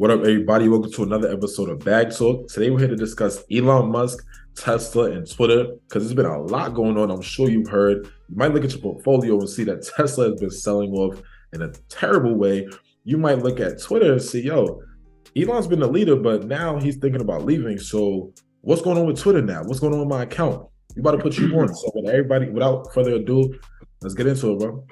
What up, everybody? Welcome to another episode of Bag Talk. Today, we're here to discuss Elon Musk, Tesla, and Twitter because there's been a lot going on. I'm sure you've heard. You might look at your portfolio and see that Tesla has been selling off in a terrible way. You might look at Twitter and see, yo, Elon's been the leader, but now he's thinking about leaving. So, what's going on with Twitter now? What's going on with my account? We about to put you on. So, with everybody, without further ado, let's get into it, bro.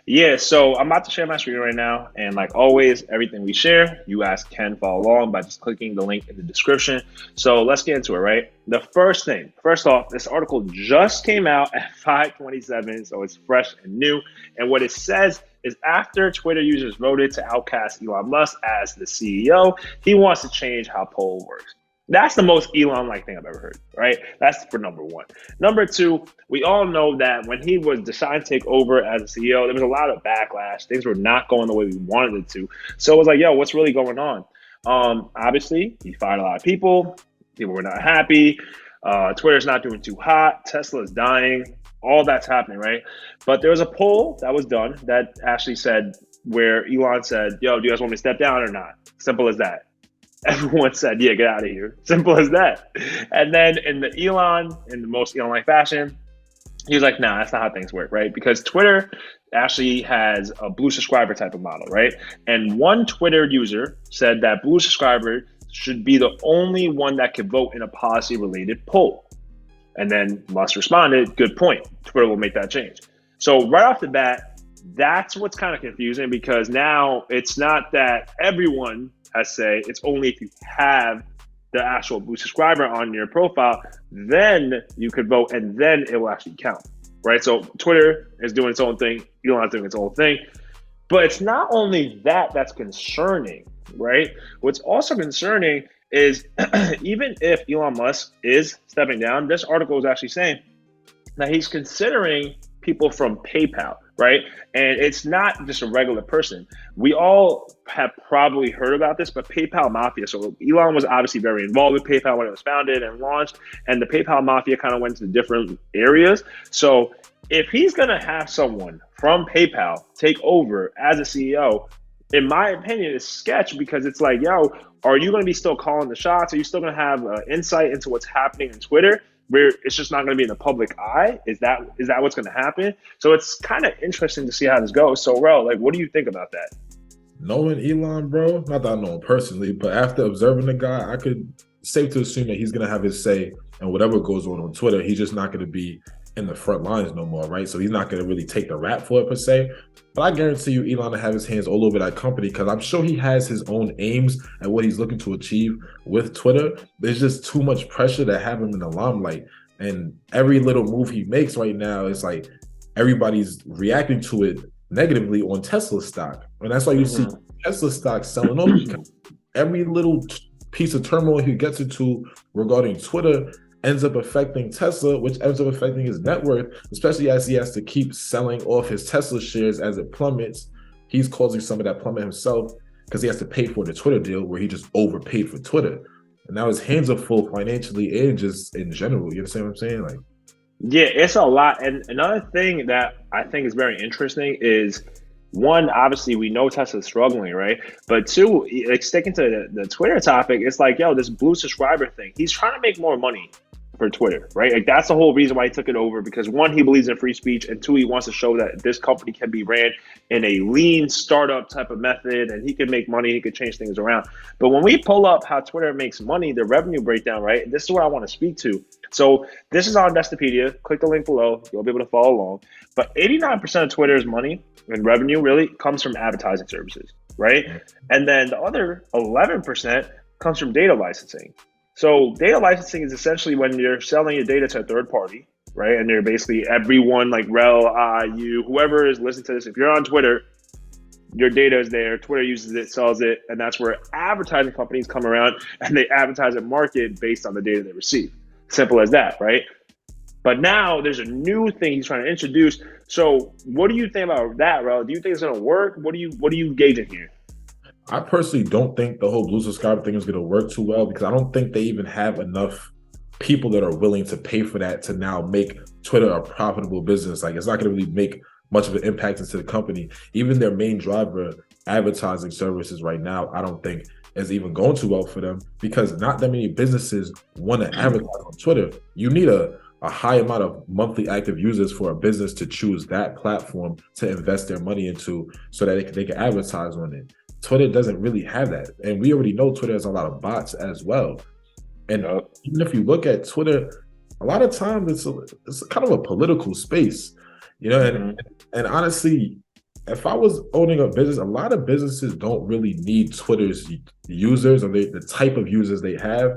Yeah, so I'm about to share my screen right now. And like always, everything we share, you guys can follow along by just clicking the link in the description. So let's get into it, right? The first thing, first off, this article just came out at 5:27, so it's fresh and new. And what it says is after Twitter users voted to outcast Elon Musk as the CEO, he wants to change how poll works. That's the most Elon-like thing I've ever heard, right? That's for number one. Number two, we all know that when he was deciding to take over as a CEO, there was a lot of backlash. Things were not going the way we wanted it to. So it was like, yo, what's really going on? Obviously, he fired a lot of people. People were not happy. Twitter's not doing too hot. Tesla's dying. All that's happening, right? But there was a poll that was done that actually said where Elon said, yo, do you guys want me to step down or not? Simple as that. Everyone said, yeah, get out of here. Simple as that. And then in the most Elon-like fashion, he was like, nah, that's not how things work, right? Because Twitter actually has a blue subscriber type of model, right? And one Twitter user said that blue subscriber should be the only one that could vote in a policy-related poll. And then Musk responded, good point. Twitter will make that change. So right off the bat, that's what's kind of confusing because now it's not that everyone has say, it's only if you have the actual blue subscriber on your profile, then you could vote and then it will actually count, right? So Twitter is doing its own thing, Elon's doing its own thing, but it's not only that that's concerning, right? What's also concerning is even if Elon Musk is stepping down, this article is actually saying that he's considering people from PayPal, right? And it's not just a regular person. We all have probably heard about this, but PayPal Mafia. So Elon was obviously very involved with PayPal when it was founded and launched, and the PayPal Mafia kind of went to different areas. So if he's gonna have someone from PayPal take over as a CEO, in my opinion, it's sketch because it's like, yo, are you gonna be still calling the shots? Are you still gonna have insight into what's happening in Twitter? Where it's just not going to be in the public eye? Is that what's going to happen? So it's kind of interesting to see how this goes. So, Ro, like, what do you think about that? Knowing Elon, bro, not that I know him personally, but after observing the guy, I could safe to assume that he's going to have his say and whatever goes on Twitter. He's just not going to be in the front lines no more, right? So he's not going to really take the rap for it per se. But I guarantee you Elon will have his hands all over that company because I'm sure he has his own aims and what he's looking to achieve with Twitter. There's just too much pressure to have him in the limelight. And every little move he makes right now, it's like everybody's reacting to it negatively on Tesla stock. And that's why you see Tesla stock selling off because every little piece of turmoil he gets into regarding Twitter ends up affecting Tesla, which ends up affecting his net worth, especially as he has to keep selling off his Tesla shares as it plummets. He's causing some of that plummet himself because he has to pay for the Twitter deal where he just overpaid for Twitter. And now his hands are full financially and just in general. You understand what I'm saying? Like, yeah, it's a lot. And another thing that I think is very interesting is one, obviously we know Tesla's struggling, right? But two, like sticking to the Twitter topic, it's like, yo, this blue subscriber thing, he's trying to make more money for Twitter, right? Like that's the whole reason why he took it over because one, he believes in free speech, and two, he wants to show that this company can be ran in a lean startup type of method and he can make money, he could change things around. But when we pull up how Twitter makes money, the revenue breakdown, right? This is what I want to speak to. So this is on Investopedia. Click the link below. You'll be able to follow along. But 89% of Twitter's money and revenue really comes from advertising services, right? And then the other 11% comes from data licensing. So data licensing is essentially when you're selling your data to a third party, right? And they're basically everyone like Rel, you, whoever is listening to this, if you're on Twitter, your data is there, Twitter uses it, sells it, and that's where advertising companies come around and they advertise and market based on the data they receive. Simple as that, right? But now there's a new thing he's trying to introduce. So what do you think about that, Rel? Do you think it's gonna work? What do you gauge in here? I personally don't think the whole blue subscriber thing is going to work too well because I don't think they even have enough people that are willing to pay for that to now make Twitter a profitable business. Like it's not going to really make much of an impact into the company. Even their main driver, advertising services right now, I don't think is even going too well for them because not that many businesses want to advertise on Twitter. You need a high amount of monthly active users for a business to choose that platform to invest their money into so that they can advertise on it. Twitter doesn't really have that. And we already know Twitter has a lot of bots as well. And even if you look at Twitter, a lot of times it's kind of a political space, you know, and honestly, if I was owning a business, a lot of businesses don't really need Twitter's users or the type of users they have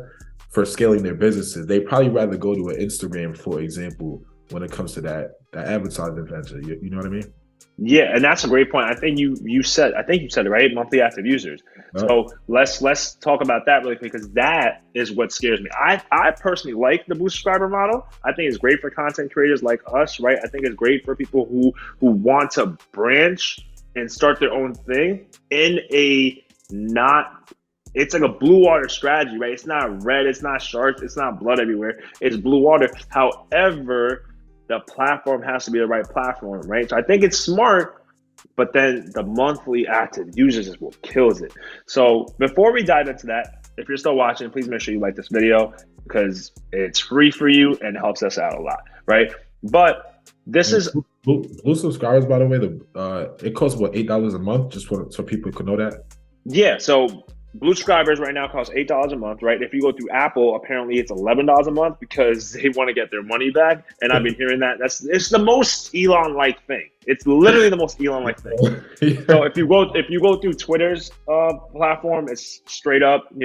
for scaling their businesses. They probably rather go to an Instagram, for example, when it comes to that advertising venture. You know what I mean? Yeah, and that's a great point. I think you said it right, monthly active users. So let's talk about that really quick because that is what scares me. I personally like the boost subscriber model. I think it's great for content creators like us, right? I think it's great for people who want to branch and start their own thing in it's like a blue water strategy, right? It's not red, it's not sharks, it's not blood everywhere. It's blue water. However, the platform has to be the right platform, right? So I think it's smart, but then the monthly active users is what kills it. So before we dive into that, if you're still watching, please make sure you like this video because it's free for you and helps us out a lot, right? But this is blue subscribers, by the way. It costs what, $8 a month, just so people could know that. Yeah. So blue subscribers right now cost $8 a month, right? If you go through Apple, apparently it's $11 a month because they want to get their money back. And I've been hearing that. It's the most Elon-like thing. It's literally the most Elon-like thing. Yeah. So if you go through Twitter's platform, it's straight up, 8.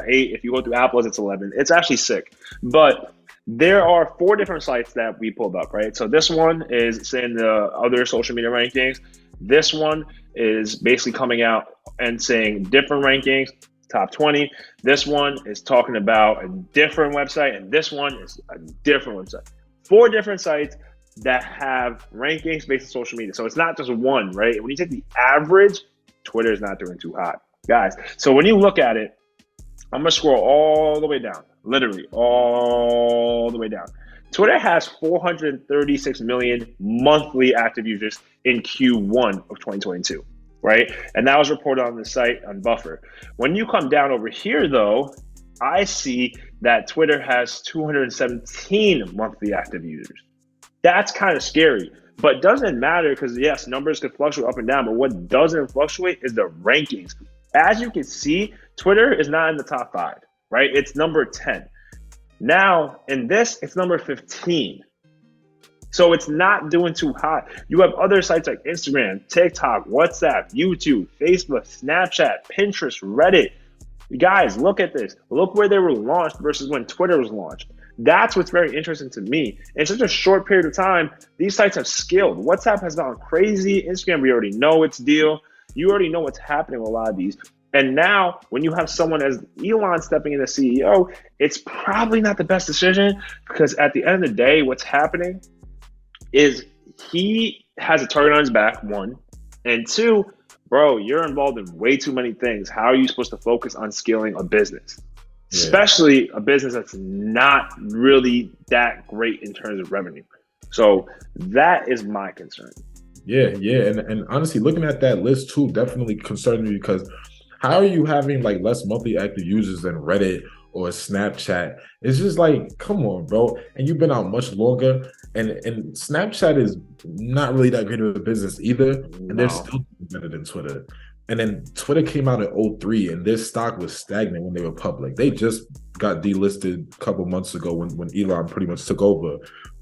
If you go through Apple's, it's 11. It's actually sick. But there are 4 different sites that we pulled up, right? So this one is saying the other social media rankings. This one is basically coming out and saying different rankings, top 20. This one is talking about a different website, and this one is a different website. 4 different sites that have rankings based on social media. So it's not just one, right? When you take the average, Twitter is not doing too hot, guys. So when you look at it, I'm gonna scroll all the way down, literally all the way down. Twitter has 436 million monthly active users in Q1 of 2022, right? And that was reported on the site on Buffer. When you come down over here, though, I see that Twitter has 217 monthly active users. That's kind of scary, but it doesn't matter because, yes, numbers could fluctuate up and down, but what doesn't fluctuate is the rankings. As you can see, Twitter is not in the top 5, right? It's number 10. Now, in this, it's number 15. So it's not doing too hot. You have other sites like Instagram, TikTok, WhatsApp, YouTube, Facebook, Snapchat, Pinterest, Reddit. You guys, look at this. Look where they were launched versus when Twitter was launched. That's what's very interesting to me. In such a short period of time, these sites have scaled. WhatsApp has gone crazy. Instagram, we already know its deal. You already know what's happening with a lot of these. And now when you have someone as Elon stepping in as CEO, it's probably not the best decision because at the end of the day, what's happening is he has a target on his back, 1. And 2, bro, you're involved in way too many things. How are you supposed to focus on scaling a business? Yeah. Especially a business that's not really that great in terms of revenue. So that is my concern. Yeah. And honestly, looking at that list too definitely concerns me because how are you having like less monthly active users than Reddit or Snapchat? It's just like, come on, bro. And you've been out much longer. And Snapchat is not really that great of a business either. And they're still better than Twitter. And then Twitter came out in 2003 and their stock was stagnant when they were public. They just got delisted a couple months ago when Elon pretty much took over.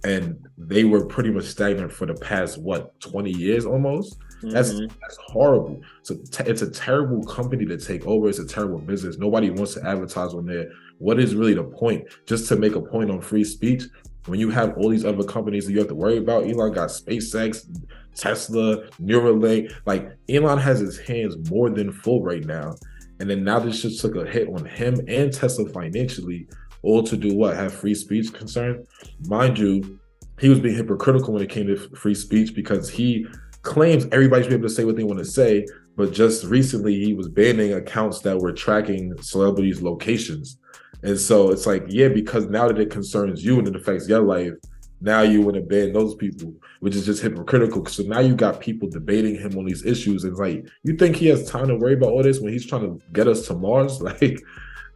And they were pretty much stagnant for the past, 20 years almost? That's horrible. So it's a terrible company to take over. It's a terrible business. Nobody wants to advertise on there. What is really the point? Just to make a point on free speech? When you have all these other companies that you have to worry about, Elon got SpaceX, Tesla, Neuralink. Like Elon has his hands more than full right now. And then now this just took a hit on him and Tesla financially, all to do what? Have free speech concern? Mind you, he was being hypocritical when it came to free speech because he claims everybody should be able to say what they want to say, but just recently he was banning accounts that were tracking celebrities' locations. And so it's like, yeah, because now that it concerns you and it affects your life, now you want to ban those people, which is just hypocritical. So now you got people debating him on these issues. And it's like, you think he has time to worry about all this when he's trying to get us to Mars? Like,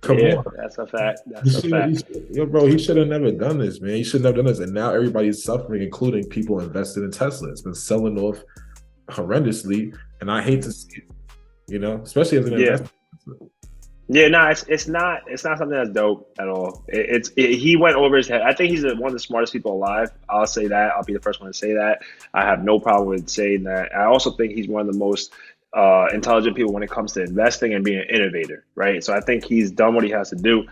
come on. That's a fact. That's a fact. Bro, he should have never done this, man. He should have never done this. And now everybody's suffering, including people invested in Tesla. It's been selling off horrendously. And I hate to see it, especially as an investor. Yeah, no, it's not something that's dope at all. He went over his head. I think he's one of the smartest people alive. I'll say that. I'll be the first one to say that. I have no problem with saying that. I also think he's one of the most intelligent people when it comes to investing and being an innovator, right? So I think he's done what he has to do.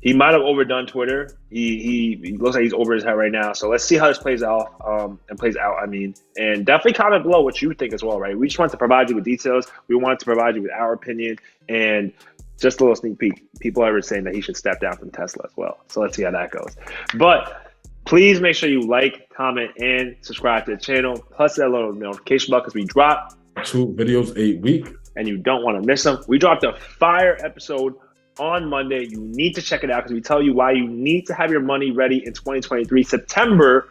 He might have overdone Twitter. He looks like he's over his head right now. So let's see how this plays out. And definitely comment below what you think as well, right? We just want to provide you with details. We wanted to provide you with our opinion, and just a little sneak peek. People are saying that he should step down from Tesla as well. So let's see how that goes. But please make sure you like, comment, and subscribe to the channel. Plus that little notification bell because we drop 2 videos a week. And you don't want to miss them. We dropped a fire episode on Monday. You need to check it out because we tell you why you need to have your money ready in 2023, September,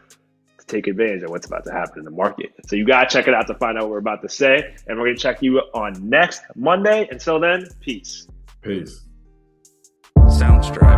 to take advantage of what's about to happen in the market. So you got to check it out to find out what we're about to say. And we're going to check you on next Monday. Until then, peace. Peace. Soundstripe.